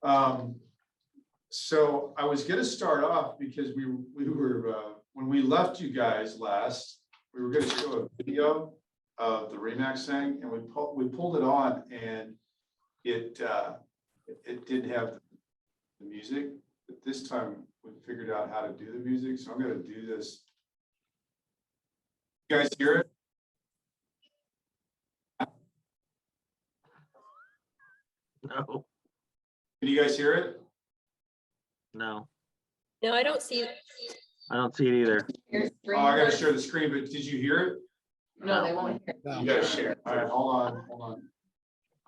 So I was going to start off because we were when we left you guys last, we were going to show a video of the Remax thing, and we pulled it on, and it didn't have the music. But this time we figured out how to do the music, so I'm going to do this. You guys hear it? No. Can you guys hear it? No. No, I don't see it. I don't see it either. Oh, I got to share the screen, but did you hear it? No, they won't hear. You gotta share. All right, hold on.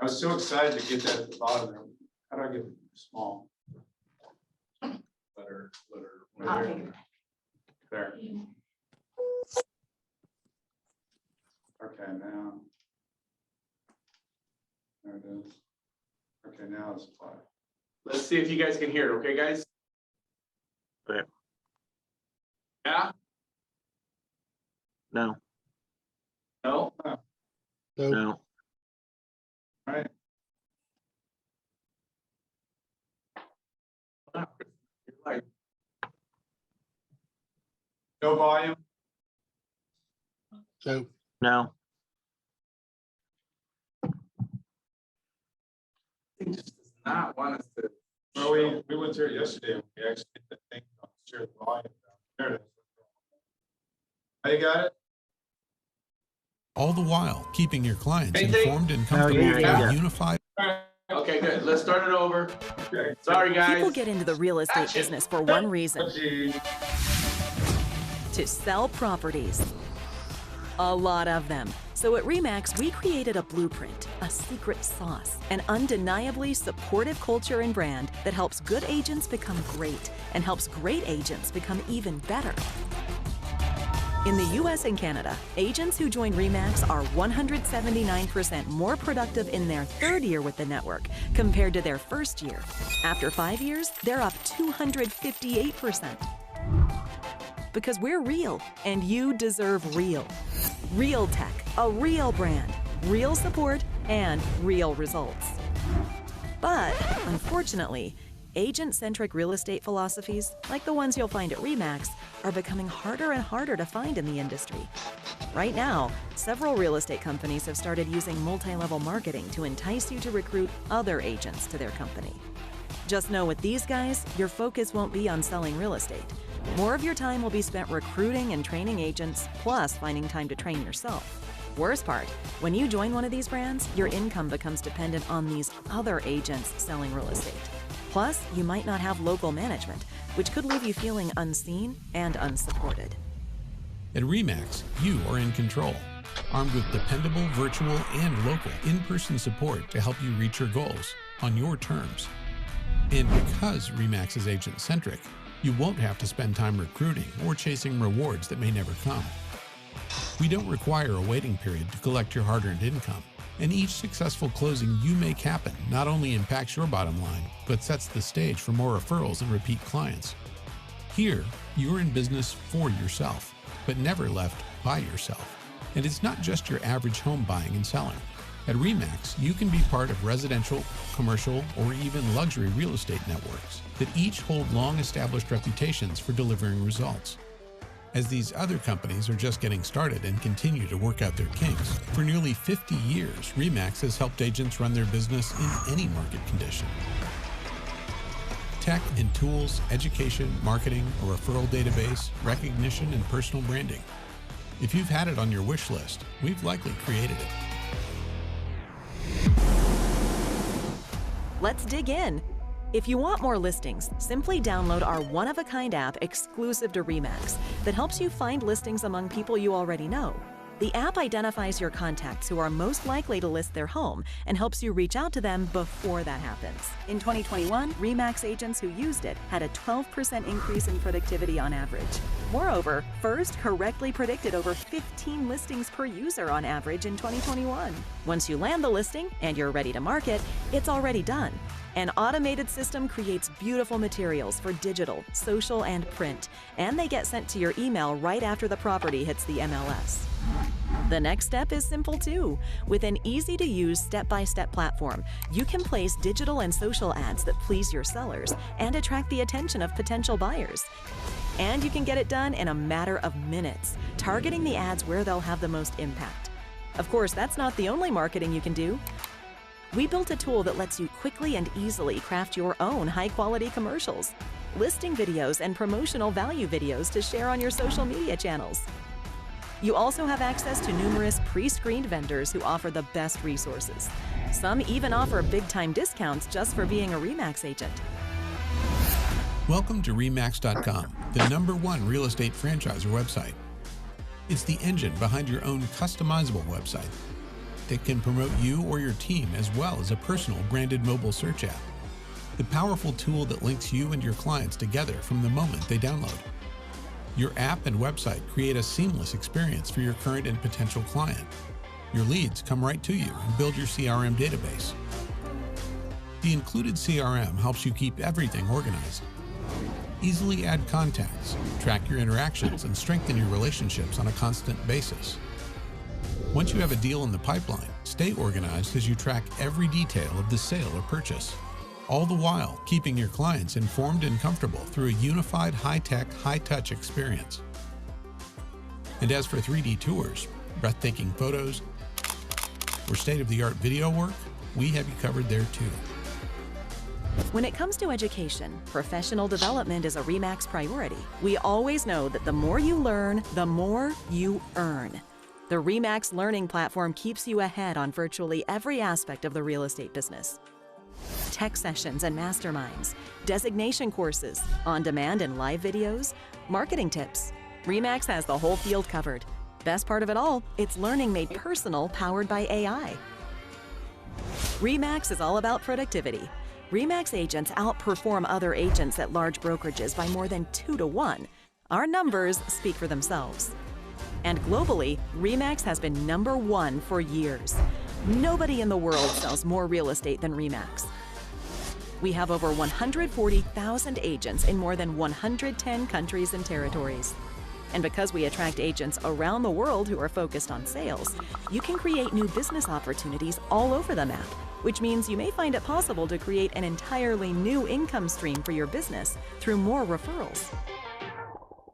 I was so excited to get that at the bottom there. How do I get it small? Letter. There. Okay, now. There it is. Okay, now it's applied. Let's see if you guys can hear it, okay, guys? Okay. Yeah? No. No? No. All right. No volume? No. It just does not want us to. Well, we went through it yesterday. We actually did the thing, share the volume. There it is. Oh, you got it? All the while keeping your clients Anything? informed and comfortable with yeah. a unified. Okay, good. Let's start it over. Okay. Sorry, guys. People get into the real estate business for one reason: to sell properties. A lot of them. So at RE/MAX, we created a blueprint, a secret sauce, an undeniably supportive culture and brand that helps good agents become great and helps great agents become even better. In the US and Canada, agents who join RE/MAX are 179% more productive in their third year with the network compared to their first year. After 5 years, they're up 258%. Because we're real, and you deserve real. Real tech, a real brand, real support, and real results. But, unfortunately, agent-centric real estate philosophies, like the ones you'll find at RE/MAX, are becoming harder and harder to find in the industry. Right now, several real estate companies have started using multi-level marketing to entice you to recruit other agents to their company. Just know with these guys, your focus won't be on selling real estate. More of your time will be spent recruiting and training agents, plus finding time to train yourself. Worst part, when you join one of these brands, your income becomes dependent on these other agents selling real estate. Plus, you might not have local management, which could leave you feeling unseen and unsupported. At RE/MAX, you are in control, armed with dependable, virtual, and local in-person support to help you reach your goals on your terms. And because RE/MAX is agent-centric, you won't have to spend time recruiting or chasing rewards that may never come. We don't require a waiting period to collect your hard-earned income, and each successful closing you make happen not only impacts your bottom line, but sets the stage for more referrals and repeat clients. Here, you're in business for yourself, but never left by yourself. And it's not just your average home buying and selling. At RE/MAX, you can be part of residential, commercial, or even luxury real estate networks that each hold long-established reputations for delivering results. As these other companies are just getting started and continue to work out their kinks, for nearly 50 years, RE/MAX has helped agents run their business in any market condition. Tech and tools, education, marketing, a referral database, recognition, and personal branding. If you've had it on your wish list, we've likely created it. Let's dig in. If you want more listings, simply download our one-of-a-kind app exclusive to RE/MAX that helps you find listings among people you already know. The app identifies your contacts who are most likely to list their home and helps you reach out to them before that happens. In 2021, RE/MAX agents who used it had a 12% increase in productivity on average. Moreover, First correctly predicted over 15 listings per user on average in 2021. Once you land the listing and you're ready to market, it's already done. An automated system creates beautiful materials for digital, social, and print, and they get sent to your email right after the property hits the MLS. The next step is simple too. With an easy-to-use step-by-step platform, you can place digital and social ads that please your sellers and attract the attention of potential buyers. And you can get it done in a matter of minutes, targeting the ads where they'll have the most impact. Of course, that's not the only marketing you can do. We built a tool that lets you quickly and easily craft your own high-quality commercials, listing videos, and promotional value videos to share on your social media channels. You also have access to numerous pre-screened vendors who offer the best resources. Some even offer big-time discounts just for being a RE/MAX agent. Welcome to RE/MAX.com, the #1 real estate franchisor website. It's the engine behind your own customizable website that can promote you or your team, as well as a personal branded mobile search app. The powerful tool that links you and your clients together from the moment they download. Your app and website create a seamless experience for your current and potential client. Your leads come right to you and build your CRM database. The included CRM helps you keep everything organized. Easily add contacts, track your interactions, and strengthen your relationships on a constant basis. Once you have a deal in the pipeline, stay organized as you track every detail of the sale or purchase, all the while keeping your clients informed and comfortable through a unified high-tech, high-touch experience. And as for 3D tours, breathtaking photos, or state-of-the-art video work, we have you covered there too. When it comes to education, professional development is a RE/MAX priority. We always know that the more you learn, the more you earn. The RE/MAX learning platform keeps you ahead on virtually every aspect of the real estate business. Tech sessions and masterminds, designation courses, on-demand and live videos, marketing tips. RE/MAX has the whole field covered. Best part of it all, it's learning made personal, powered by AI. RE/MAX is all about productivity. RE/MAX agents outperform other agents at large brokerages by more than 2 to 1. Our numbers speak for themselves. And globally, RE/MAX has been #1 for years. Nobody in the world sells more real estate than RE/MAX. We have over 140,000 agents in more than 110 countries and territories. And because we attract agents around the world who are focused on sales, you can create new business opportunities all over the map, which means you may find it possible to create an entirely new income stream for your business through more referrals.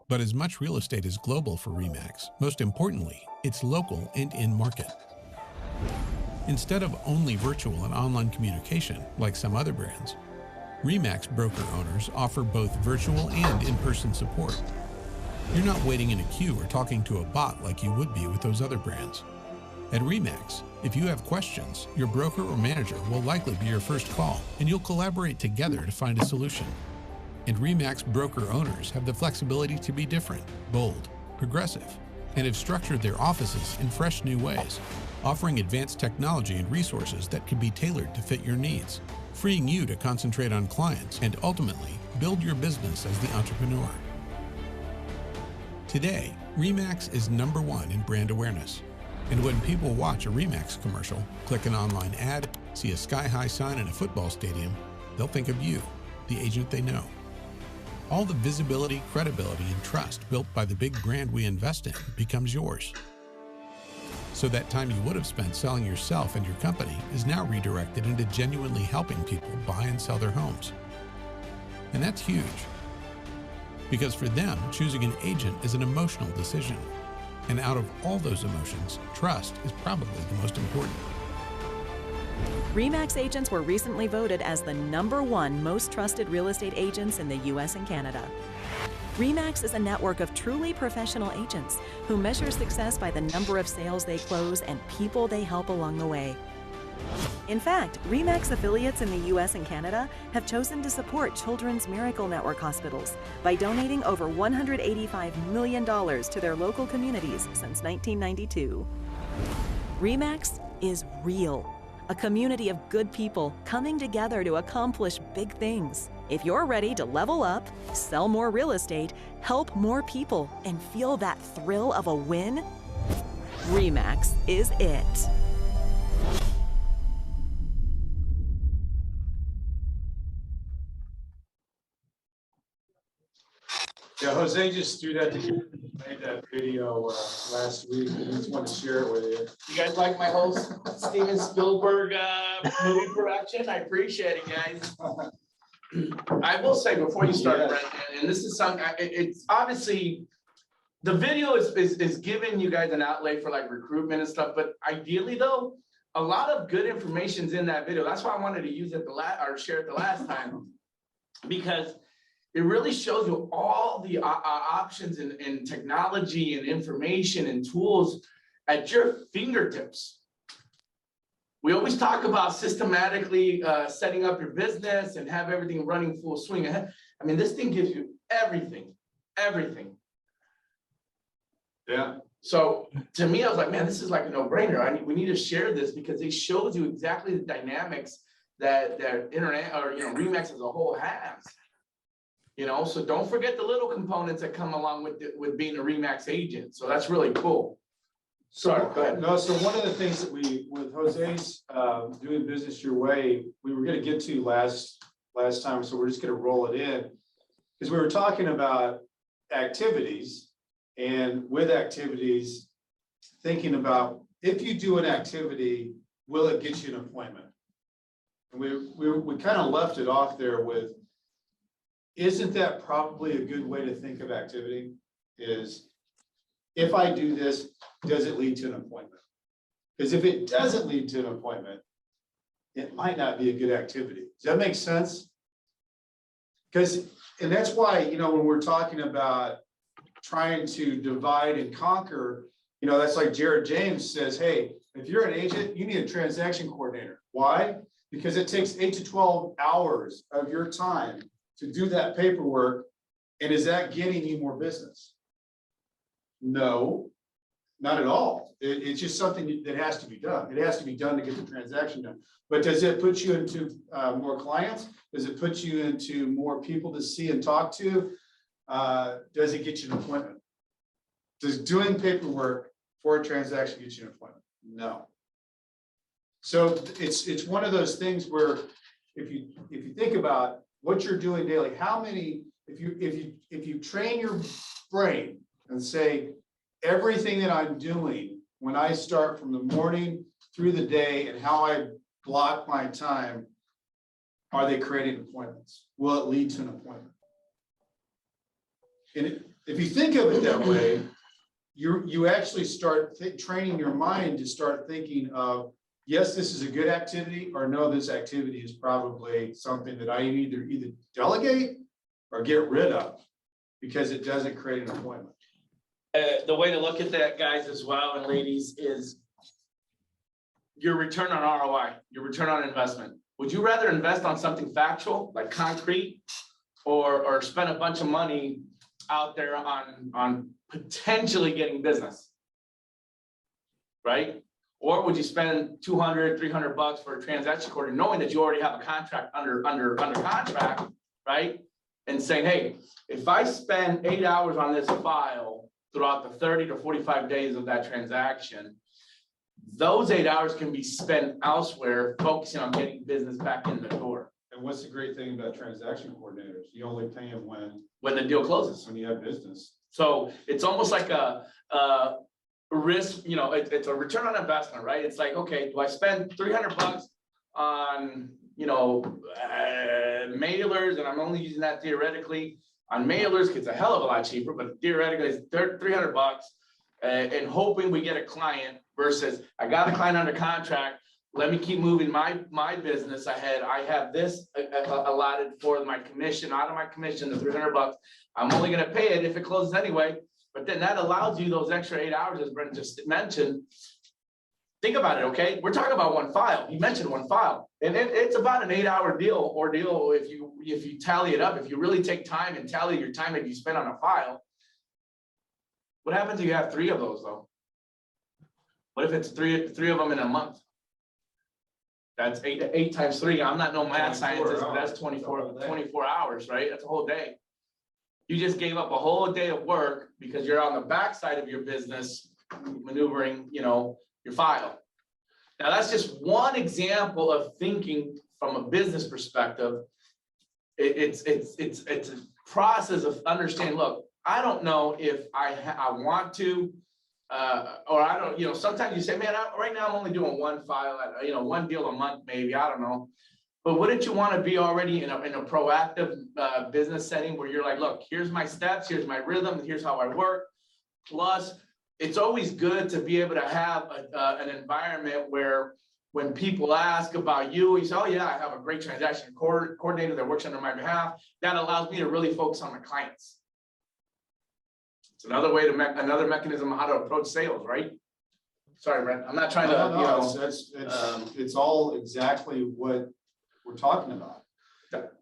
But as much real estate is global for RE/MAX, most importantly, it's local and in market. Instead of only virtual and online communication, like some other brands, RE/MAX broker owners offer both virtual and in-person support. You're not waiting in a queue or talking to a bot like you would be with those other brands. At RE/MAX, if you have questions, your broker or manager will likely be your first call, and you'll collaborate together to find a solution. And RE/MAX broker owners have the flexibility to be different, bold, progressive, and have structured their offices in fresh new ways, offering advanced technology and resources that can be tailored to fit your needs, freeing you to concentrate on clients and ultimately build your business as the entrepreneur. Today, RE/MAX is #1 in brand awareness. And when people watch a RE/MAX commercial, click an online ad, see a sky-high sign in a football stadium, they'll think of you, the agent they know. All the visibility, credibility, and trust built by the big brand we invest in becomes yours. So that time you would have spent selling yourself and your company is now redirected into genuinely helping people buy and sell their homes. And that's huge. Because for them, choosing an agent is an emotional decision. And out of all those emotions, trust is probably the most important. RE/MAX agents were recently voted as the #1 most trusted real estate agents in the US and Canada. RE/MAX is a network of truly professional agents who measure success by the number of sales they close and people they help along the way. In fact, RE/MAX affiliates in the US and Canada have chosen to support Children's Miracle Network hospitals by donating over $185 million to their local communities since 1992. RE/MAX is real. A community of good people coming together to accomplish big things. If you're ready to level up, sell more real estate, help more people, and feel that thrill of a win, RE/MAX is it. Yeah, Jose just threw that together, made that video last week, and I just wanted to share it with you. You guys like my whole Steven Spielberg movie production? I appreciate it, guys. I will say before you start, Yes. Brent, and this is something, it's obviously, the video is giving you guys an outlay for like recruitment and stuff, but ideally though, a lot of good information's in that video. That's why I wanted to use it or share it the last time. Because it really shows you all the options and technology and information and tools at your fingertips. We always talk about systematically setting up your business and have everything running full swing ahead. I mean, this thing gives you everything. Yeah, So to me, I was like, man, this is like a no-brainer. We need to share this because it shows you exactly the dynamics that internet or RE/MAX as a whole has. So don't forget the little components that come along with being a RE/MAX agent. So that's really cool. Sorry, go ahead. no, so one of the things that with Jose's doing business your way, we were gonna get to last time, so we're just gonna roll it in. Because we were talking about activities, and with activities, thinking about if you do an activity, will it get you an appointment? And we kind of left it off there with, isn't that probably a good way to think of activity? Is if I do this, does it lead to an appointment? Because if it doesn't lead to an appointment, it might not be a good activity. Does that make sense? And that's why, when we're talking about trying to divide and conquer, that's like Jared James says, hey, if you're an agent, you need a transaction coordinator. Why? Because it takes 8 to 12 hours of your time to do that paperwork. And is that getting you more business? No, not at all. It's just something that has to be done. It has to be done to get the transaction done. But does it put you into more clients? Does it put you into more people to see and talk to? Does it get you an appointment? Does doing paperwork for a transaction get you an appointment? No. So it's one of those things where if you think about what you're doing daily, how many, if you train your brain and say, everything that I'm doing when I start from the morning through the day and how I block my time, are they creating appointments? Will it lead to an appointment? And if you think of it that way, you actually start training your mind to start thinking of, yes, this is a good activity, or no, this activity is probably something that I either delegate or get rid of because it doesn't create an appointment. The way to look at that, guys, as well, and ladies, is your return on ROI, your return on investment. Would you rather invest on something factual, like concrete, or spend a bunch of money out there on potentially getting business? Right? Or would you spend $200, $300 for a transaction coordinator, knowing that you already have a contract under contract, right? And saying, hey, if I spend 8 hours on this file throughout the 30 to 45 days of that transaction, those 8 hours can be spent elsewhere, focusing on getting business back in the door. And what's the great thing about transaction coordinators? You only pay them when the deal closes. when you have business. So it's almost like a risk, it's a return on investment, right? It's like, okay, do I spend $300 on, mailers, and I'm only using that theoretically on mailers, because it's a hell of a lot cheaper, but theoretically it's $300 and hoping we get a client versus I got a client under contract. Let me keep moving my business ahead. I have this allotted for my commission, out of my commission, the $300. I'm only going to pay it if it closes anyway. But then that allows you those extra 8 hours, as Brent just mentioned. Think about it, okay? We're talking about one file. You mentioned one file, and it's about an 8-hour ordeal if you tally it up. If you really take time and tally your time that you spend on a file. What happens if you have 3 of those though? What if it's three of them in a month? That's 8 times 3. I'm not no math scientist, but that's 24 hours, right? That's a whole day. You just gave up a whole day of work because you're on the backside of your business maneuvering, your file. Now that's just one example of thinking from a business perspective. It's a process of understanding, look, I don't know if I want to, or I don't, you know, sometimes you say, man, right now I'm only doing one file, one deal a month, maybe, I don't know. But wouldn't you want to be already in a proactive business setting where you're like, look, here's my steps, here's my rhythm, here's how I work. Plus, it's always good to be able to have an environment where when people ask about you, you say, oh yeah, I have a great transaction coordinator that works under my behalf. That allows me to really focus on my clients. It's another way to another mechanism of how to approach sales, right? Sorry, Brent, I'm not trying to, it's all exactly what we're talking about.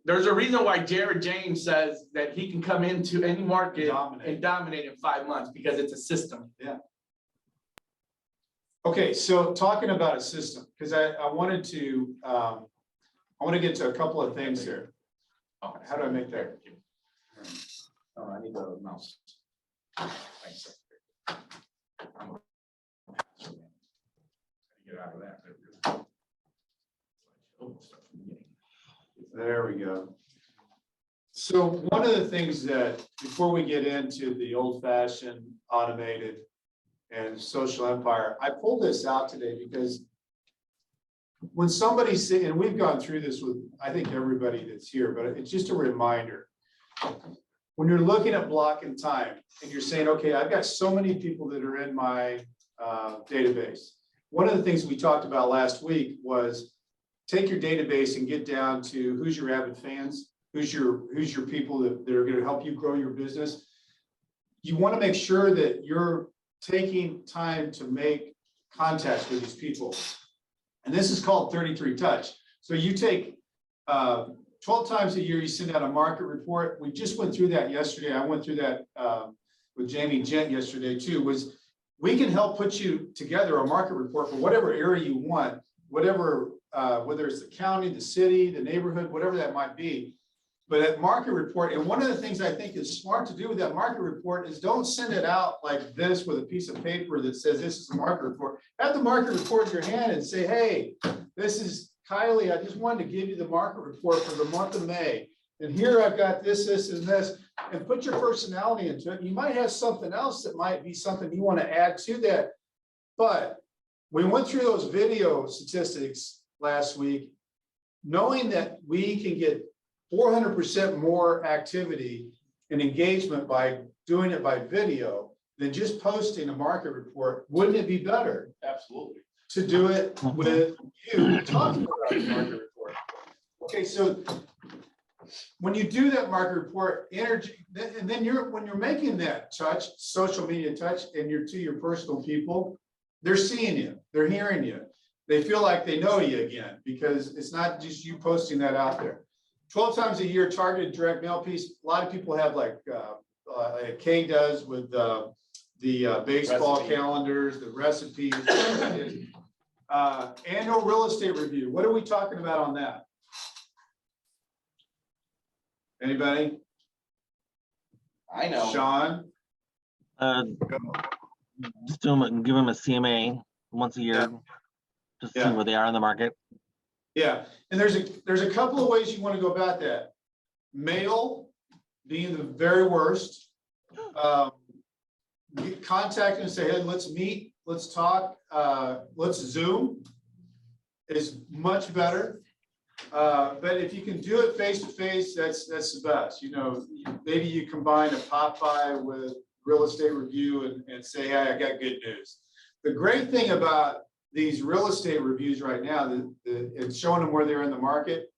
There's a reason why Jared James says that he can come into any market and dominate in 5 months, because it's a system. Yeah. Okay, so talking about a system, because I wanted to, I want to get to a couple of things here. Oh, how do I make that? Oh, I need the mouse. Thanks. Get out of that. There we go. So one of the things that, before we get into the old-fashioned automated and social empire, I pulled this out today because when somebody say, and we've gone through this with, I think, everybody that's here, but it's just a reminder. When you're looking at block and time and you're saying, okay, I've got so many people that are in my database. One of the things we talked about last week was take your database and get down to who's your avid fans, who's your people that are going to help you grow your business. You want to make sure that you're taking time to make contacts with these people. And this is called 33 touch. So you take 12 times a year, you send out a market report. We just went through that yesterday. I went through that with Jamie Gent yesterday too, was we can help put you together a market report for whatever area you want, whatever, whether it's the county, the city, the neighborhood, whatever that might be. But that market report, and one of the things I think is smart to do with that market report is don't send it out like this with a piece of paper that says this is a market report. Have the market report in your hand and say, hey, this is Kylie. I just wanted to give you the market report for the month of May. And here I've got this, this, and this, and put your personality into it. You might have something else that might be something you want to add to that. But we went through those video statistics last week, knowing that we can get 400% more activity and engagement by doing it by video than just posting a market report. Wouldn't it be better? Absolutely. To do it with you talking about the market report. Okay, so when you do that market report, energy, and then when you're making that touch, social media touch, and you're to your personal people, they're seeing you, they're hearing you. They feel like they know you again, because it's not just you posting that out there. 12 times a year, targeted direct mail piece. A lot of people have like Kay does with the baseball calendars, the recipes. Annual real estate review. What are we talking about on that? Anybody? I know. Sean? Just give them a CMA once a year, just to see where they are in the market. Yeah, and there's a couple of ways you want to go about that. Mail being the very worst. Contact and say, hey, let's meet, let's talk, let's Zoom is much better. But if you can do it face to face, that's the best. You know, maybe you combine a pop-by with real estate review and say, hey, I got good news. The great thing about these real estate reviews right now, it's showing them where they're in the market.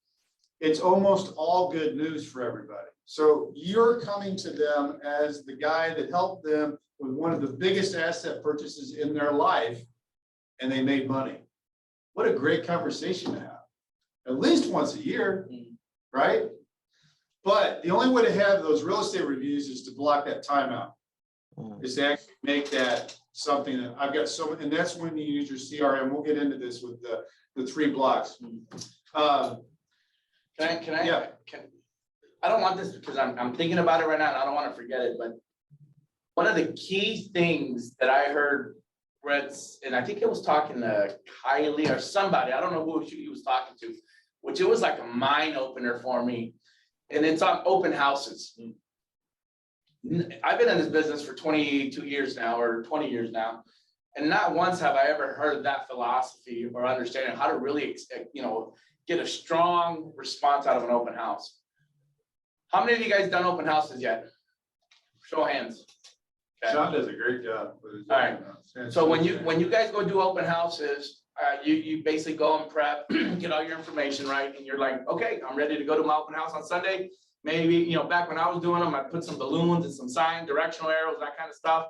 It's almost all good news for everybody. So you're coming to them as the guy that helped them with one of the biggest asset purchases in their life, and they made money. What a great conversation to have. At least once a year, right? But the only way to have those real estate reviews is to block that time out. Is to actually make that something that I've got so, and that's when you use your CRM. We'll get into this with the 3 blocks. I don't want this because I'm thinking about it right now and I don't want to forget it, but one of the key things that I heard Brett's, and I think it was talking to Kylie or somebody, I don't know who he was talking to, which it was like a mind opener for me. And it's on open houses. I've been in this business for 22 years now, or 20 years now. And not once have I ever heard that philosophy or understanding how to really, get a strong response out of an open house. How many of you guys done open houses yet? Show of hands. Okay. John does a great job. With his All right. open So when you guys go do open houses, you basically go and prep, get all your information right, and you're like, okay, I'm ready to go to my open house on Sunday. Maybe, back when I was doing them, I put some balloons and some sign, directional arrows, that kind of stuff.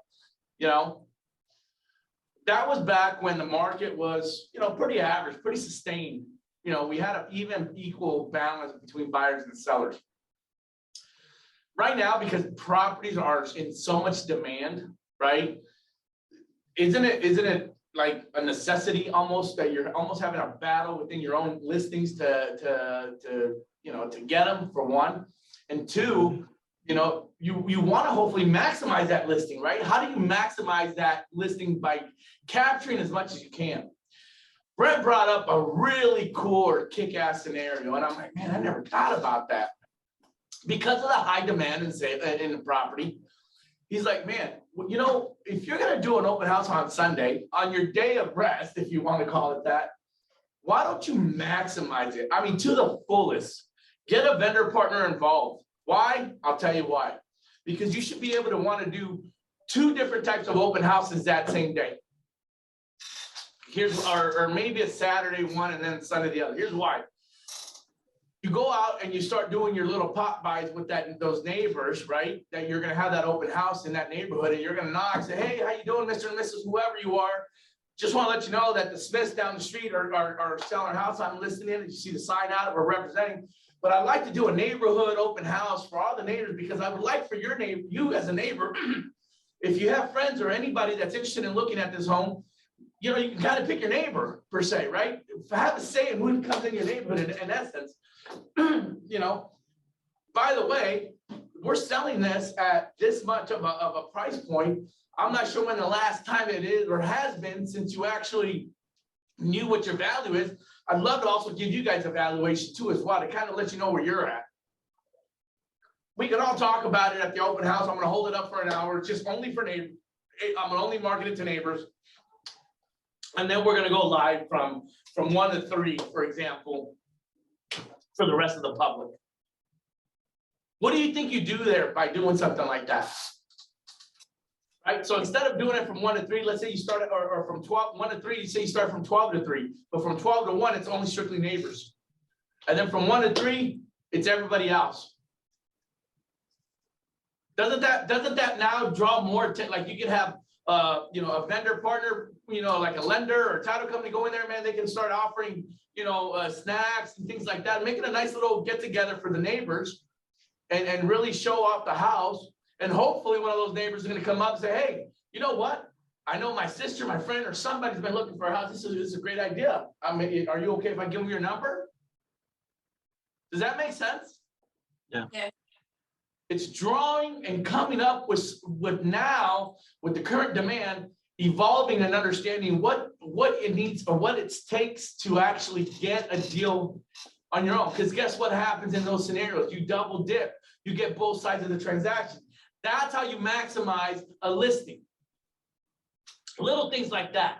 That was back when the market was, pretty average, pretty sustained. We had an even equal balance between buyers and sellers. Right now, because properties are in so much demand, right? Isn't it like a necessity almost that you're almost having a battle within your own listings to get them, for one, and two, you want to hopefully maximize that listing, right? How do you maximize that listing? By capturing as much as you can. Brent brought up a really cool or kick-ass scenario, and I'm like, man, I never thought about that. Because of the high demand in the property, he's like, man, if you're gonna do an open house on Sunday, on your day of rest, if you want to call it that, why don't you maximize it? I mean, to the fullest. Get a vendor partner involved. Why? I'll tell you why. Because you should be able to want to do 2 different types of open houses that same day. Or maybe a Saturday one and then Sunday the other. Here's why. You go out and you start doing your little pop buys with those neighbors, right? That you're going to have that open house in that neighborhood, and you're going to knock and say, hey, how you doing, Mr. and Mrs. whoever you are? Just want to let you know that the Smiths down the street are selling a house. I'm listening in, and you see the sign out of or representing. But I'd like to do a neighborhood open house for all the neighbors, because I would like for you as a neighbor, if you have friends or anybody that's interested in looking at this home, you can kind of pick your neighbor per se, right? Have a say in who comes in your neighborhood in essence. By the way, we're selling this at this much of a price point. I'm not sure when the last time it is or has been since you actually knew what your value is. I'd love to also give you guys a valuation too as well, to kind of let you know where you're at. We can all talk about it at the open house. I'm going to hold it up for an hour. It's just only for neighbors. I'm going to only market it to neighbors. And then we're going to go live from 1 to 3, for example, for the rest of the public. What do you think you do there by doing something like that? Right? So instead of doing it from 1 to 3, let's say you start or from 1 to 3, you say you start from 12 to 3, but from 12 to 1, it's only strictly neighbors. And then from 1 to 3, it's everybody else. Doesn't that now draw more like you could have a vendor partner, like a lender or title company go in there, man, they can start offering, snacks and things like that, making a nice little get together for the neighbors and really show off the house. And hopefully one of those neighbors is going to come up and say, hey, you know what? I know my sister, my friend, or somebody's been looking for a house. This is a great idea. I mean, are you okay if I give them your number? Does that make sense? Yeah. It's drawing and coming up with now, with the current demand, evolving and understanding what it needs or what it takes to actually get a deal on your own. Because guess what happens in those scenarios? You double dip. You get both sides of the transaction. That's how you maximize a listing. Little things like that.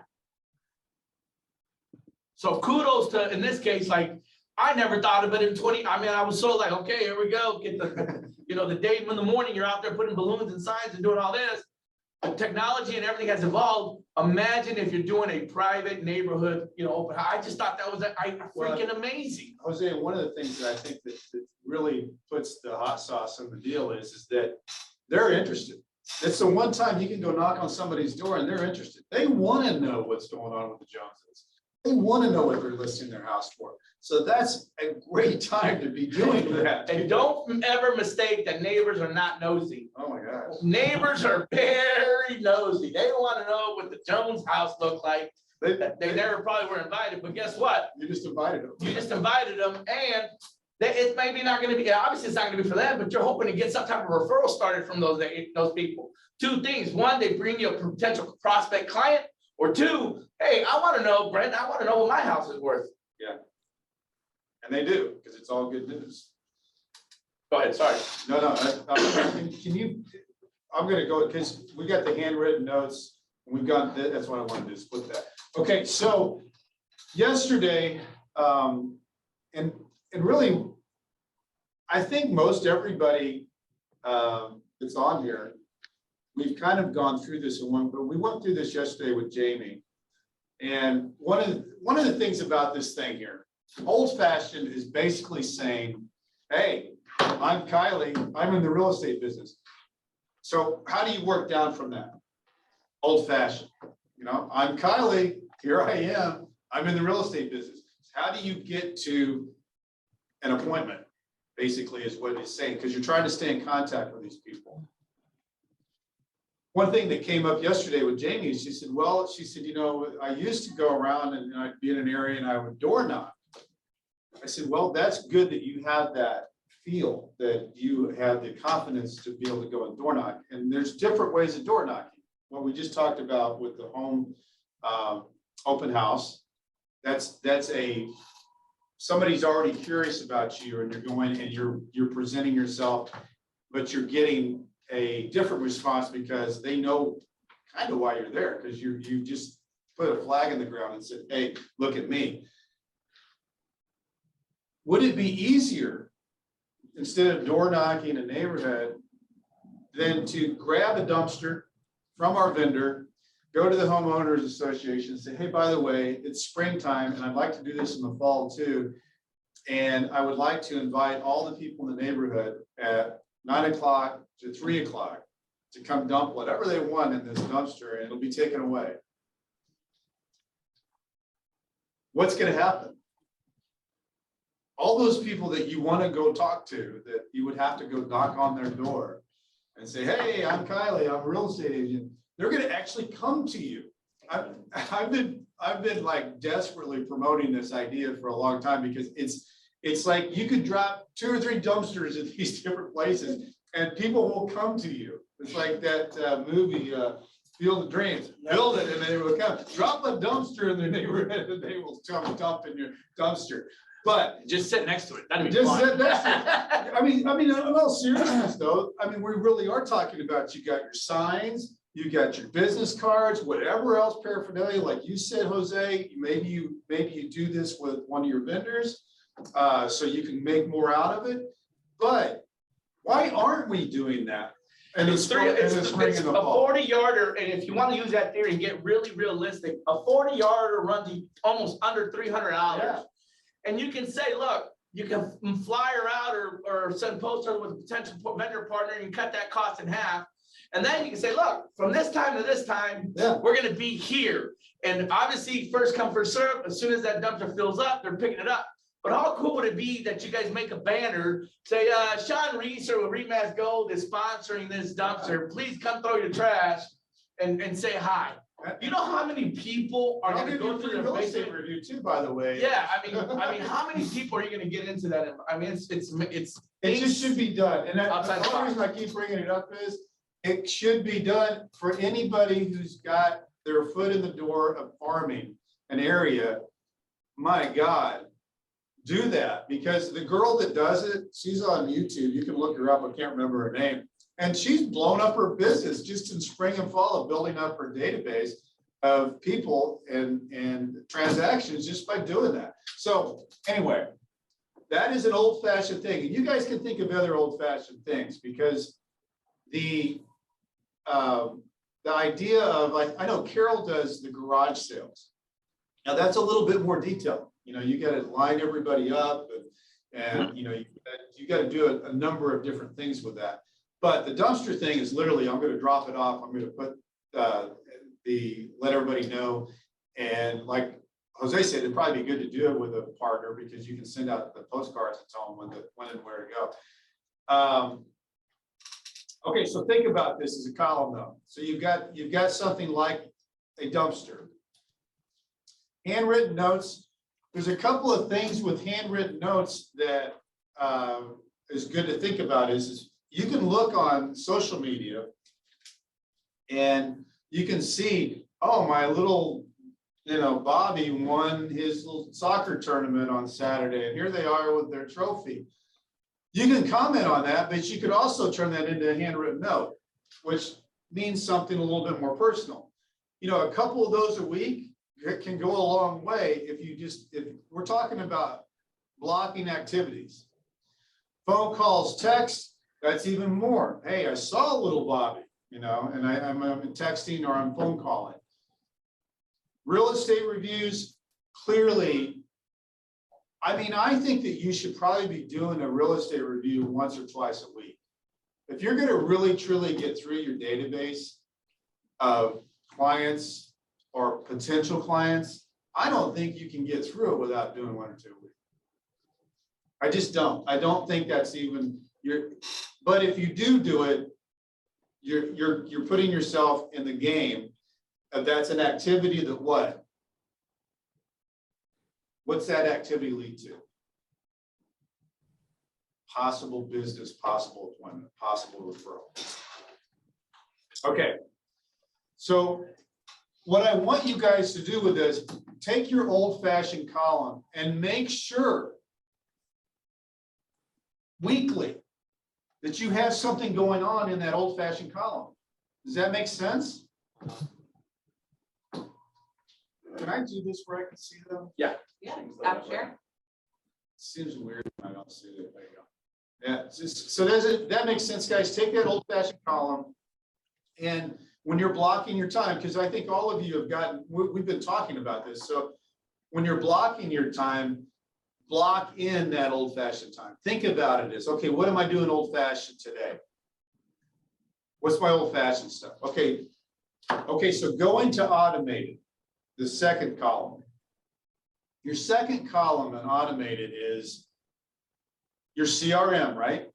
So kudos to, in this case, like, I never thought of it in 20. I mean, I was so like, okay, here we go. Get the, the day in the morning, you're out there putting balloons and signs and doing all this. The technology and everything has evolved. Imagine if you're doing a private neighborhood, open house. I just thought that was freaking amazing. Jose, one of the things that I think that really puts the hot sauce on the deal is that they're interested. It's the one time you can go knock on somebody's door and they're interested. They want to know what's going on with the Joneses. They want to know what they're listing their house for. So that's a great time to be doing that. And don't ever mistake that neighbors are not nosy. Oh my gosh. Neighbors are very nosy. They want to know what the Jones house looked like. They never probably were invited, but guess what? You just invited them. You just invited them, and it's maybe not going to be, obviously it's not going to be for them, but you're hoping to get some type of referral started from those people. 2 things. 1, they bring you a potential prospect client, or 2, hey, I want to know, Brent, I want to know what my house is worth. Yeah. And they do, because it's all good news. Go ahead, sorry. No, can you, I'm gonna go, because we got the handwritten notes, and we've got, that's what I wanted to split that. Okay, so yesterday, and really, I think most everybody that's on here, we've kind of gone through this in one, but we went through this yesterday with Jamie. And one of the things about this thing here, old fashioned is basically saying, hey, I'm Kylie, I'm in the real estate business. So how do you work down from that? Old fashioned, you know, I'm Kylie, here I am, I'm in the real estate business. How do you get to an appointment? Basically is what it's saying, because you're trying to stay in contact with these people. One thing that came up yesterday with Jamie, she said, you know, I used to go around and I'd be in an area and I would door knock. I said, well, that's good that you have that feel, that you have the confidence to be able to go and door knock. And there's different ways of door knocking. What we just talked about with the home open house, somebody's already curious about you, and you're going and you're presenting yourself, but you're getting a different response because they know kind of why you're there, because you just put a flag in the ground and said, hey, look at me. Would it be easier, instead of door knocking a neighborhood, than to grab a dumpster from our vendor, go to the homeowners association and say, hey, by the way, it's springtime and I'd like to do this in the fall too. And I would like to invite all the people in the neighborhood at 9 o'clock to 3 o'clock to come dump whatever they want in this dumpster, and it'll be taken away. What's going to happen? All those people that you want to go talk to, that you would have to go knock on their door and say, hey, I'm Kylie, I'm a real estate agent. They're going to actually come to you. I've been like desperately promoting this idea for a long time, because it's like you could drop 2 or 3 dumpsters at these different places and people will come to you. It's like that movie, Field of Dreams. Build it and they will come. Drop a dumpster in their neighborhood and they will come dump in your dumpster. But just sit next to it. That'd be just fun. sit next to it. I mean, in all seriousness though, I mean, we really are talking about, you got your signs, you got your business cards, whatever else paraphernalia, like you said, Jose, maybe you do this with one of your vendors, so you can make more out of it. But why aren't we doing that? And it's a 40-yarder, and if you want to use that theory and get really realistic, a 40-yarder runs you almost under $300. Yeah. And you can say, look, you can flyer out or send posters with a potential vendor partner and cut that cost in half. And then you can say, look, from this time to this time, we're going to be here. And obviously, first come, first serve. As soon as that dumpster fills up, they're picking it up. But how cool would it be that you guys make a banner, say, Sean Reeser with Remax Gold is sponsoring this dumpster. Please come throw your trash and say hi. You know how many people are going to go through the real estate review too, by the way. Yeah, I mean, how many people are you going to get into that? I mean, it just should be done. And the outside the only reason I keep bringing it up is it should be done for anybody who's got their foot in the door of farming an area. My God, do that, because the girl that does it, she's on YouTube. You can look her up. I can't remember her name. And she's blown up her business just in spring and fall of building up her database of people and transactions just by doing that. So anyway, that is an old-fashioned thing. And you guys can think of other old-fashioned things, because the idea of, like, I know Carol does the garage sales. Now that's a little bit more detailed. You know, you got to line everybody up and you know, you got to do a number of different things with that. But the dumpster thing is literally, I'm going to drop it off. I'm going to put let everybody know. And like Jose said, it'd probably be good to do it with a partner, because you can send out the postcards and tell them when and where to go. Okay, so think about this as a column though. So you've got something like a dumpster. Handwritten notes. There's a couple of things with handwritten notes that is good to think about. Is you can look on social media and you can see, oh, my little, Bobby won his little soccer tournament on Saturday, and here they are with their trophy. You can comment on that, but you could also turn that into a handwritten note. which means something a little bit more personal. You know, a couple of those a week can go a long way if we're talking about blocking activities. Phone calls, texts, that's even more. Hey, I saw little Bobby, you know, and I'm texting or I'm phone calling. Real estate reviews, clearly, I mean, I think that you should probably be doing a real estate review once or twice a week. If you're gonna really truly get through your database of clients or potential clients, I don't think you can get through it without doing 1 or 2 a week. I just don't. I don't think that's even but if you do it, you're putting yourself in the game. That's an activity that what? What's that activity lead to? Possible business, possible employment, possible referral. Okay. So what I want you guys to do with this, take your old-fashioned column and make sure weekly that you have something going on in that old-fashioned column. Does that make sense? Can I do this where I can see them? Yeah. Yeah, stop share. Seems weird when I don't see it. There you go. Yeah, so that makes sense, guys. Take that old-fashioned column, and when you're blocking your time, because I think all of you have gotten, we've been talking about this. So when you're blocking your time, block in that old-fashioned time. Think about it as, okay, what am I doing old-fashioned today? What's my old-fashioned stuff? Okay, so go into automated, the second column. Your second column in automated is your CRM, right?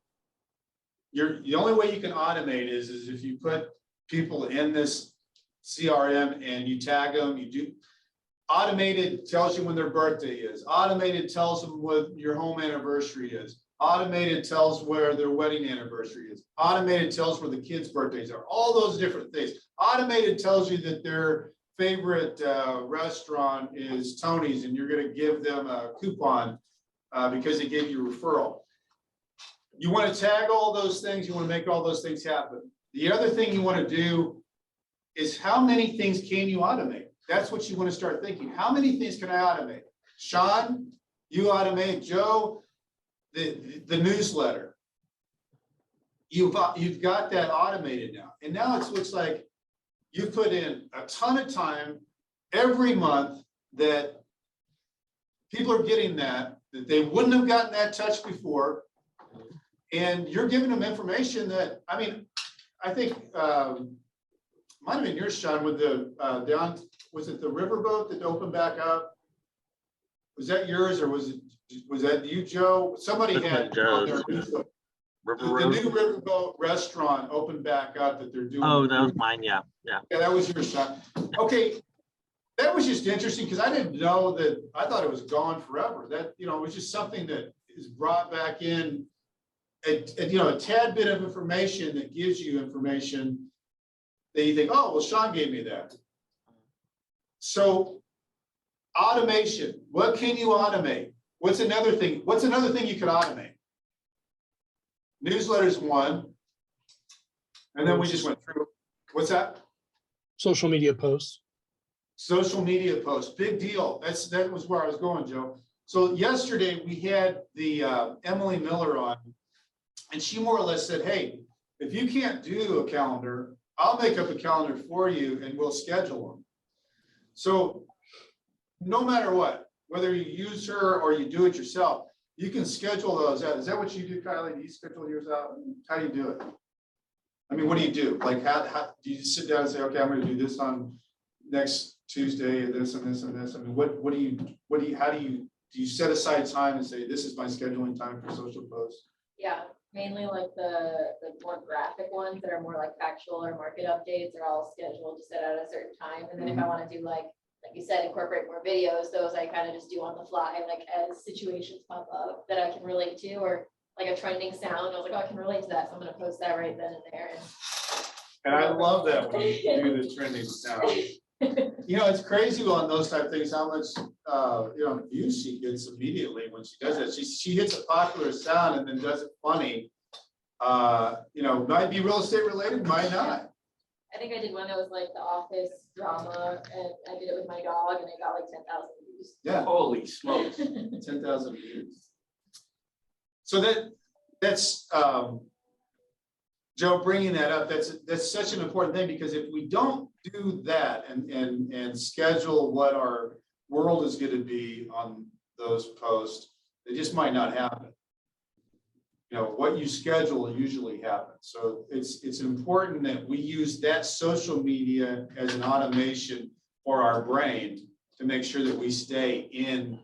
The only way you can automate is if you put people in this CRM and you tag them, you do. Automated tells you when their birthday is. Automated tells them what your home anniversary is. Automated tells where their wedding anniversary is. Automated tells where the kids' birthdays are. All those different things. Automated tells you that their favorite restaurant is Tony's and you're going to give them a coupon because they gave you a referral. You want to tag all those things. You want to make all those things happen. The other thing you want to do is how many things can you automate? That's what you want to start thinking. How many things can I automate? Sean, you automate. Joe, the newsletter. You've got that automated now. And now it looks like you put in a ton of time every month that people are getting that they wouldn't have gotten that touch before. And you're giving them information that, I mean, I think might have been yours, Sean, with was it the riverboat that opened back up? Was that yours or was that you, Joe? Somebody had on their the new riverboat restaurant opened back up that they're doing. Oh, that was mine. Yeah. Yeah, that was your Sean. Okay, that was just interesting because I didn't know that. I thought it was gone forever. That, you know, it was just something that is brought back in. A tad bit of information that gives you information that you think, oh, well, Sean gave me that. So automation, what can you automate? What's another thing? What's another thing you could automate? Newsletters one. And then we just went through, what's that? Social media posts. Social media posts, big deal. That was where I was going, Joe. So yesterday we had the Emily Miller on, and she more or less said, hey, if you can't do a calendar, I'll make up a calendar for you and we'll schedule them. So no matter what, whether you use her or you do it yourself, you can schedule those out. Is that what you do, Kylie? Do you schedule yours out? How do you do it? I mean, what do you do? Like, how do you sit down and say, okay, I'm going to do this on next Tuesday, and this and this and this? I mean, how do you set aside time and say, this is my scheduling time for social posts? Yeah, mainly like the more graphic ones that are more like factual or market updates are all scheduled to set out at a certain time. And then if I want to do like you said, incorporate more videos, those I kind of just do on the fly, like as situations pop up that I can relate to, or like a trending sound. I was like, oh, I can relate to that, so I'm going to post that right then and there. And I love that when you do the trending sound. You know, it's crazy on those type of things how much views she gets immediately when she does it. She hits a popular sound and then does it funny, You know, might be real estate related, might not. I think I did one that was like the office drama, and I did it with my dog, and it got like 10,000 views. Yeah, Holy smokes. 10,000 views. So that's Joe, bringing that up, that's such an important thing, because if we don't do that and schedule what our world is going to be on those posts, it just might not happen. You know, what you schedule usually happens. So it's important that we use that social media as an automation for our brain to make sure that we stay in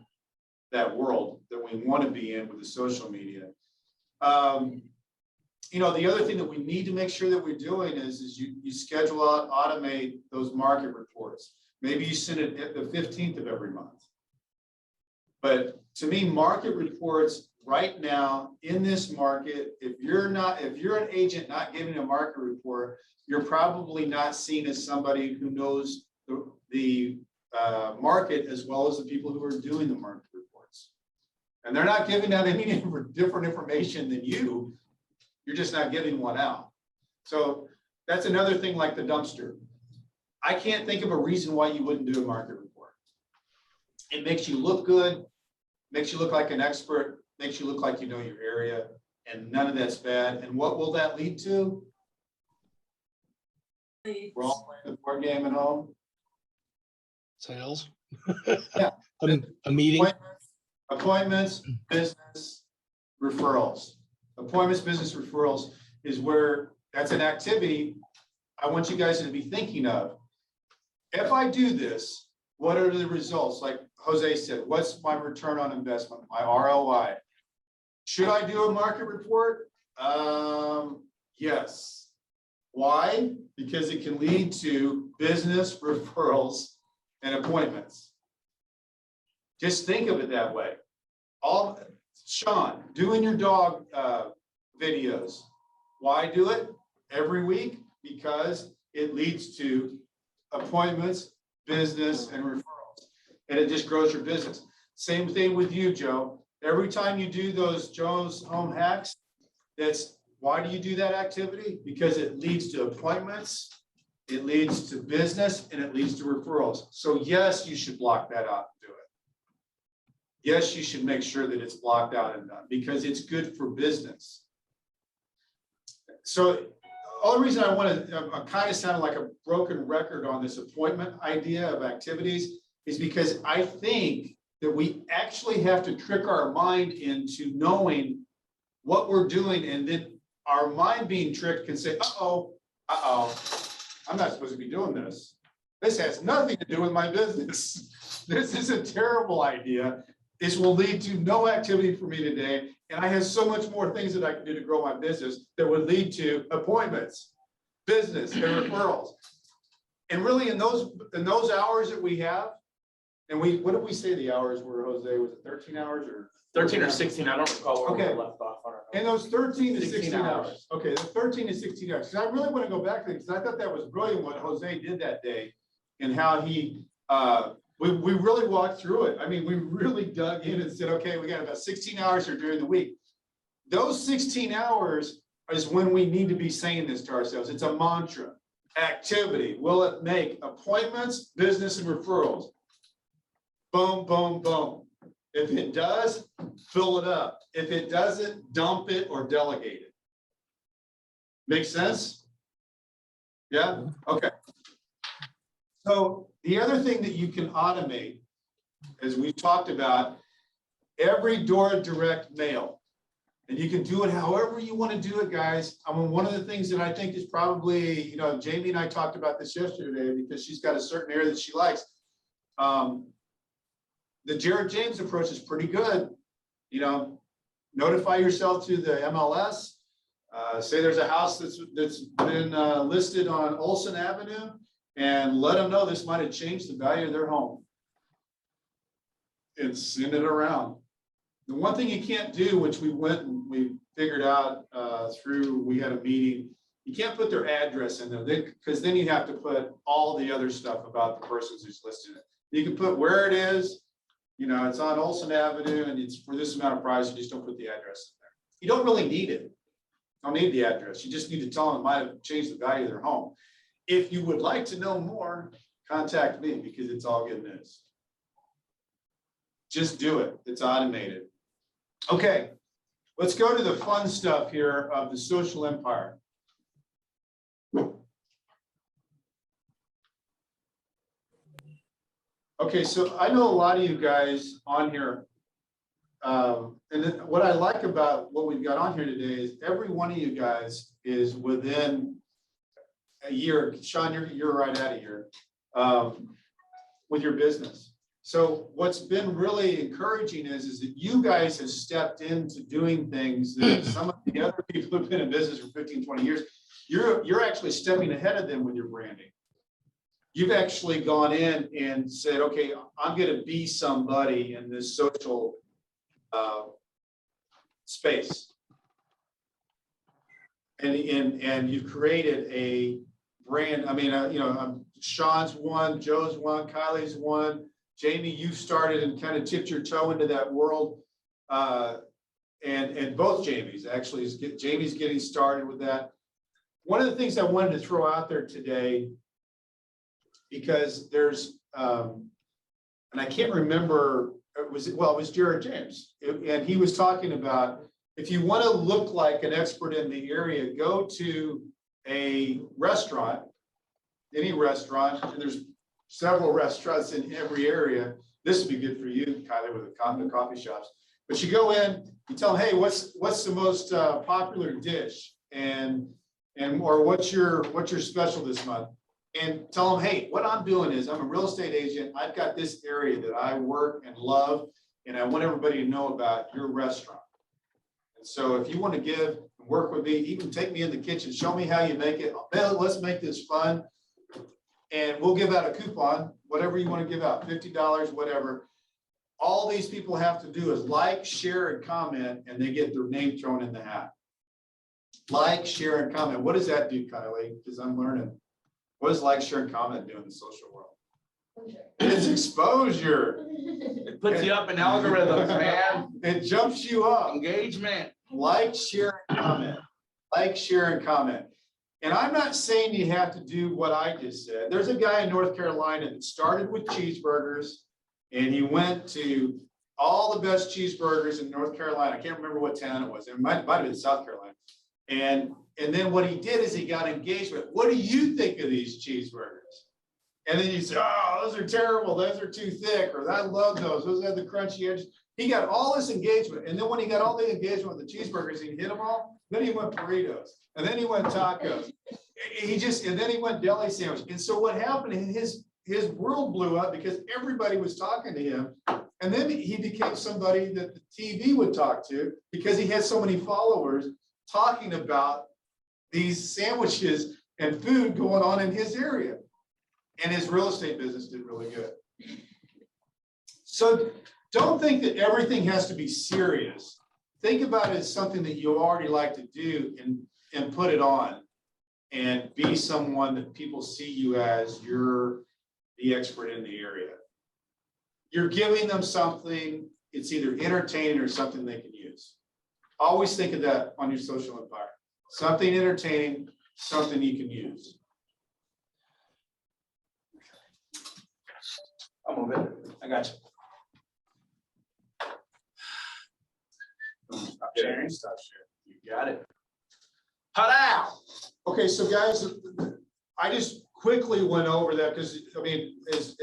that world that we want to be in with the social media. You know, the other thing that we need to make sure that we're doing is you schedule out, automate those market reports. Maybe you send it at the 15th of every month. But to me, market reports right now in this market, if you're an agent not giving a market report, you're probably not seen as somebody who knows the market as well as the people who are doing the market reports. And they're not giving out any different information than you. You're just not giving one out. So that's another thing, like the dumpster. I can't think of a reason why you wouldn't do a market report. It makes you look good, makes you look like an expert, makes you look like you know your area, and none of that's bad. And what will that lead to? We're all playing the board game at home. Sales. Yeah. A meeting. Appointments, business, referrals. Appointments, business, referrals is where that's an activity I want you guys to be thinking of. If I do this, what are the results? Like Jose said, what's my return on investment, my ROI? Should I do a market report? Yes. Why? Because it can lead to business, referrals, and appointments. Just think of it that way. Sean, doing your dog videos. Why do it every week? Because it leads to appointments, business, and referrals. And it just grows your business. Same thing with you, Joe. Every time you do those Joe's Home Hacks, why do you do that activity? Because it leads to appointments, it leads to business, and it leads to referrals. So yes, you should block that out and do it. Yes, you should make sure that it's blocked out and done, because it's good for business. So the only reason I want to, I'm kind of sounding like a broken record on this appointment idea of activities is because I think that we actually have to trick our mind into knowing what we're doing, and then our mind being tricked can say, uh-oh, I'm not supposed to be doing this. This has nothing to do with my business. This is a terrible idea. This will lead to no activity for me today. And I have so much more things that I can do to grow my business that would lead to appointments, business, and referrals. And really in those hours that we have, and what did we say the hours were, Jose? Was it 13 hours or? 13 or 16, I don't recall where Okay. we left off on our. And those 13 to 16 16 hours. hours. Okay, the 13 to 16 hours. Because I really want to go back to it, because I thought that was brilliant what Jose did that day and how he, we really walked through it. I mean, we really dug in and said, okay, we got about 16 hours here during the week. Those 16 hours is when we need to be saying this to ourselves. It's a mantra. Activity. Will it make appointments, business, and referrals? Boom, boom, boom. If it does, fill it up. If it doesn't, dump it or delegate it. Make sense? Yeah? Okay. So the other thing that you can automate, as we talked about, every door direct mail. And you can do it however you want to do it, guys. I mean, one of the things that I think is probably, you know, Jamie and I talked about this yesterday because she's got a certain area that she likes. The Jared James approach is pretty good. You know, notify yourself to the MLS. Say there's a house that's been listed on Olson Avenue, and let them know this might have changed the value of their home. And send it around. The one thing you can't do, which we went and we figured out we had a meeting, you can't put their address in there because then you have to put all the other stuff about the person who's listed it. You can put where it is. You know, it's on Olson Avenue and it's for this amount of price. You just don't put the address in there. You don't really need it. Don't need the address. You just need to tell them it might have changed the value of their home. If you would like to know more, contact me because it's all good news. Just do it. It's automated. Okay, let's go to the fun stuff here of the social empire. Okay, so I know a lot of you guys on here. What I like about what we've got on here today is every one of you guys is within a year. Sean, you're right at a year with your business. So what's been really encouraging is that you guys have stepped into doing things that some of the other people who've been in business for 15, 20 years, you're actually stepping ahead of them with your branding. You've actually gone in and said, okay, I'm going to be somebody in this social space. And you've created a brand. I mean, Sean's one, Joe's one, Kylie's one. Jamie, you started and kind of tipped your toe into that world. And both Jamies, actually, Jamie's getting started with that. One of the things I wanted to throw out there today, because there's, and I can't remember, it was Jared James. And he was talking about, if you want to look like an expert in the area, go to a restaurant, any restaurant, and there's several restaurants in every area. This would be good for you, Kylie, with the coffee shops. But you go in, you tell them, hey, what's the most popular dish, or what's your special this month? And tell them, hey, what I'm doing is I'm a real estate agent. I've got this area that I work and love, and I want everybody to know about your restaurant. And so if you want to give and work with me, even take me in the kitchen, show me how you make it. Let's make this fun. And we'll give out a coupon, whatever you want to give out, $50, whatever. All these people have to do is like, share, and comment, and they get their name thrown in the hat. Like, share, and comment. What does that do, Kylie? Because I'm learning. What does like, share, and comment do in the social world? It's exposure. It puts you up in algorithms, man. It jumps you up. Engagement. Like, share, and comment. Like, share, and comment. And I'm not saying you have to do what I just said. There's a guy in North Carolina that started with cheeseburgers, and he went to all the best cheeseburgers in North Carolina. I can't remember what town it was. It might have been South Carolina. And then what he did is he got engagement. What do you think of these cheeseburgers? And then you say, oh, those are terrible. Those are too thick. Or I love those. Those have the crunchy edges. He got all this engagement. And then when he got all the engagement with the cheeseburgers, he hit them all. Then he went burritos. And then he went tacos. And then he went deli sandwich. And so what happened, his world blew up because everybody was talking to him. And then he became somebody that the TV would talk to because he had so many followers talking about these sandwiches and food going on in his area. And his real estate business did really good. So don't think that everything has to be serious. Think about it as something that you already like to do and put it on and be someone that people see you as you're the expert in the area. You're giving them something, it's either entertaining or something they can use. Always think of that on your social empire. Something entertaining, something you can use. I'll move it. I got you. Stop sharing. Stop sharing. You got it. Hot. Okay, so guys, I just quickly went over that because I mean, as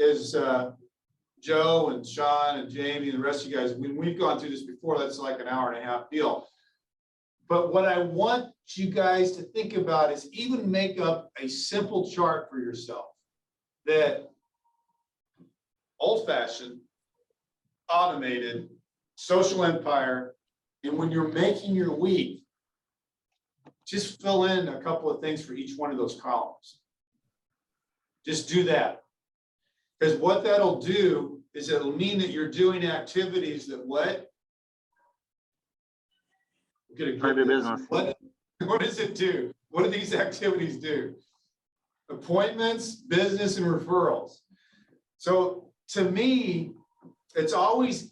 Joe and Sean and Jamie and the rest of you guys, when we've gone through this before, that's like an hour and a half deal. But what I want you guys to think about is even make up a simple chart for yourself that old-fashioned, automated, social empire, and when you're making your week, just fill in a couple of things for each one of those columns. Just do that. Because what that'll do is it'll mean that you're doing activities that what? Drive your business. What does it do? What do these activities do? Appointments, business, and referrals. So to me, it's always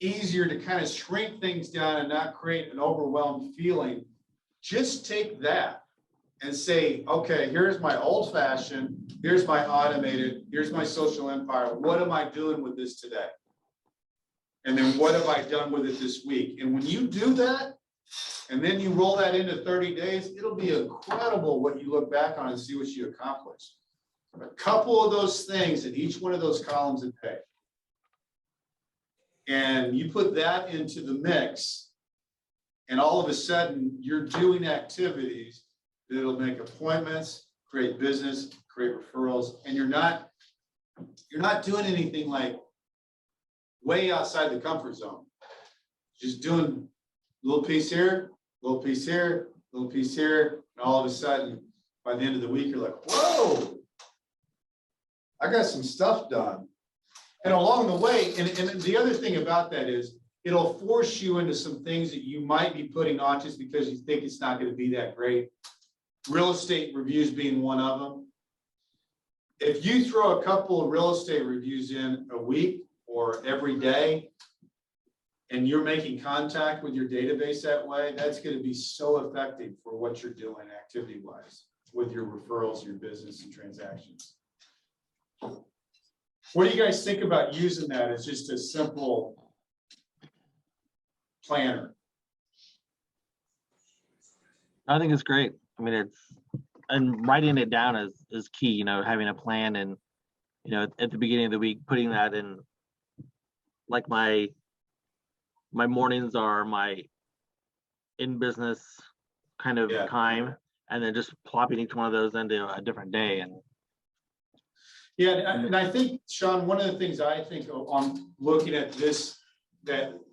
easier to kind of shrink things down and not create an overwhelmed feeling just take that and say, okay, here's my old fashioned, here's my automated, here's my social empire. What am I doing with this today? And then what have I done with it this week? And when you do that, and then you roll that into 30 days, it'll be incredible what you look back on and see what you accomplished. A couple of those things in each one of those columns of pay. And you put that into the mix, and all of a sudden you're doing activities that'll make appointments, create business, create referrals, and you're not doing anything like way outside the comfort zone. Just doing a little piece here, little piece here, little piece here, and all of a sudden, by the end of the week, you're like, whoa, I got some stuff done. And along the way, and the other thing about that is, it'll force you into some things that you might be putting on just because you think it's not going to be that great. Real estate reviews being one of them. If you throw a couple of real estate reviews in a week or every day, and you're making contact with your database that way, that's going to be so effective for what you're doing activity-wise with your referrals, your business and transactions. What do you guys think about using that as just a simple planner? I think it's great. I mean, and writing it down is key, you know, having a plan and, you know, at the beginning of the week, putting that in, like my mornings are my in business kind of time, and then just plopping each one of those into a different day. And yeah, and I think, Sean, one of the things I think on looking at this,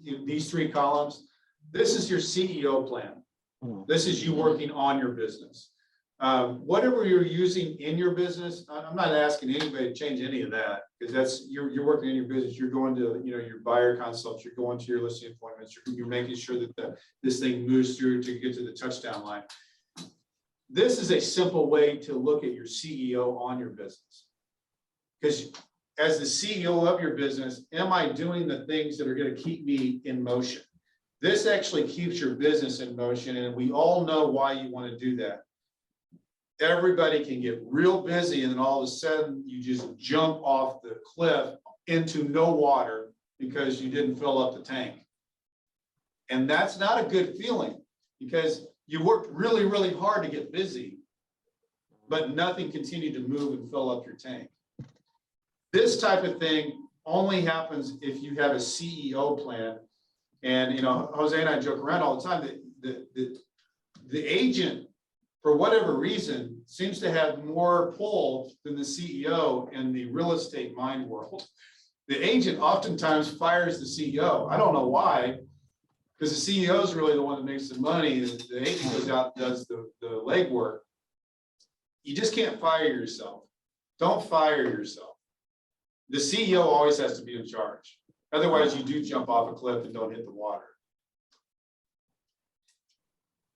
these three columns, this is your CEO plan. This is you working on your business. Whatever you're using in your business, I'm not asking anybody to change any of that, because that's you're working in your business. You're going to, you know, your buyer consults, you're going to your listing appointments, you're making sure that this thing moves through to get to the touchdown line. This is a simple way to look at your CEO on your business. Because as the CEO of your business, am I doing the things that are going to keep me in motion? This actually keeps your business in motion, and we all know why you want to do that. Everybody can get real busy, and then all of a sudden you just jump off the cliff into no water because you didn't fill up the tank. And that's not a good feeling, because you worked really, really hard to get busy, but nothing continued to move and fill up your tank. This type of thing only happens if you have a CEO plan. And, you know, Jose and I joke around all the time that the agent, for whatever reason, seems to have more pull than the CEO in the real estate mind world. The agent oftentimes fires the CEO. I don't know why, because the CEO is really the one that makes the money. The agent goes out and does the legwork. You just can't fire yourself. Don't fire yourself. The CEO always has to be in charge. Otherwise, you do jump off a cliff and don't hit the water.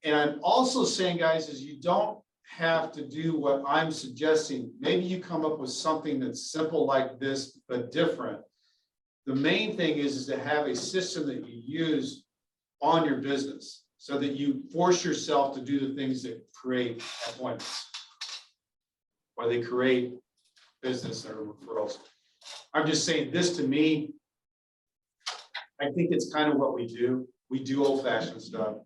And I'm also saying, guys, is you don't have to do what I'm suggesting. Maybe you come up with something that's simple like this, but different. The main thing is to have a system that you use on your business so that you force yourself to do the things that create appointments, or they create business or referrals. I'm just saying, this to me, I think it's kind of what we do. We do old-fashioned stuff.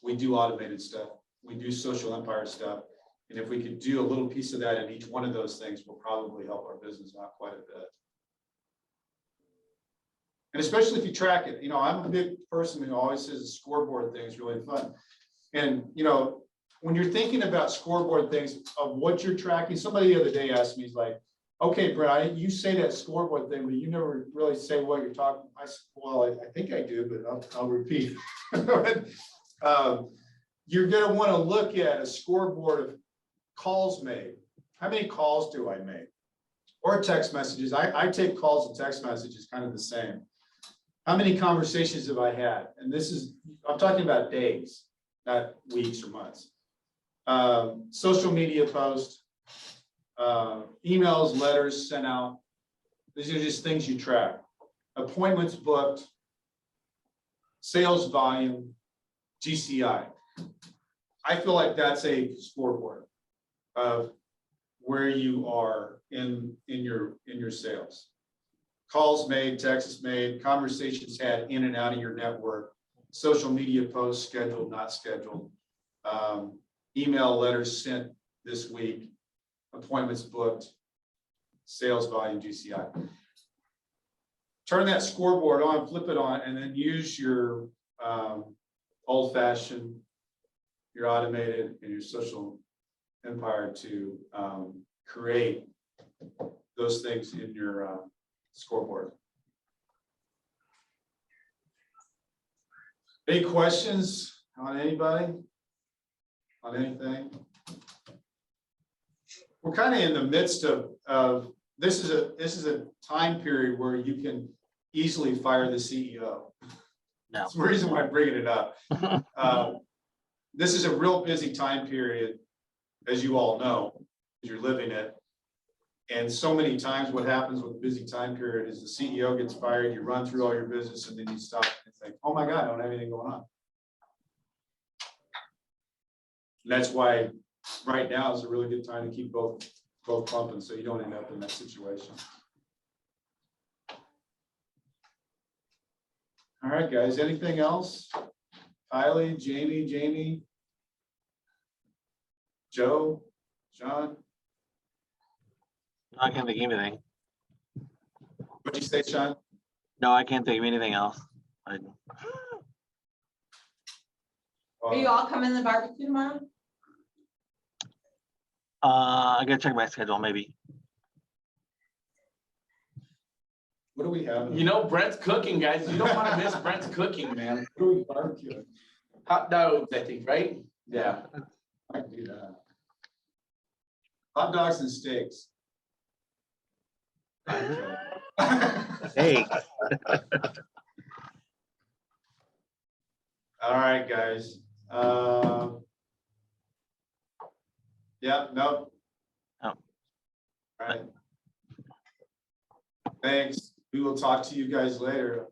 We do automated stuff. We do social empire stuff. And if we could do a little piece of that in each one of those things, will probably help our business out quite a bit. And especially if you track it. You know, I'm a big person who always says the scoreboard thing is really fun. And, you know, when you're thinking about scoreboard things of what you're tracking, somebody the other day asked me, he's like, okay, Brent, you say that scoreboard thing, but you never really say what you're talking. I said, well, I think I do, but I'll repeat. You're going to want to look at a scoreboard of calls made. How many calls do I make? Or text messages. I take calls and text messages kind of the same. How many conversations have I had? And this is, I'm talking about days, not weeks or months. Social media posts. Emails, letters sent out. These are just things you track. Appointments booked, sales volume, GCI. I feel like that's a scoreboard of where you are in your sales. Calls made, texts made, conversations had in and out of your network, social media posts scheduled, not scheduled, email letters sent this week, appointments booked, sales volume, GCI. Turn that scoreboard on, flip it on, and then use your old-fashioned, your automated, and your social empire to create those things in your scoreboard. Any questions on anybody? On anything? We're kind of in the midst of this is a time period where you can easily fire the CEO. No. That's the reason why I'm bringing it up. This is a real busy time period, as you all know, as you're living it. And so many times what happens with a busy time period is the CEO gets fired, you run through all your business, and then you stop and think, oh my God, I don't have anything going on. And that's why right now is a really good time to keep both pumping so you don't end up in that situation. All right, guys, anything else? Kylie, Jamie, Joe, John? I can't think of anything. What'd you say, Sean? No, I can't think of anything else. Are you all coming to the barbecue tomorrow? I gotta check my schedule, maybe. What do we have? You know, Brent's cooking, guys. You don't want to miss Brent's cooking, man. What do we barbecue? Hot dogs, I think, right? Yeah. I can do that. Hot dogs and steaks. Hey. All right, guys. Yeah, no. Oh. All right. Thanks. We will talk to you guys later.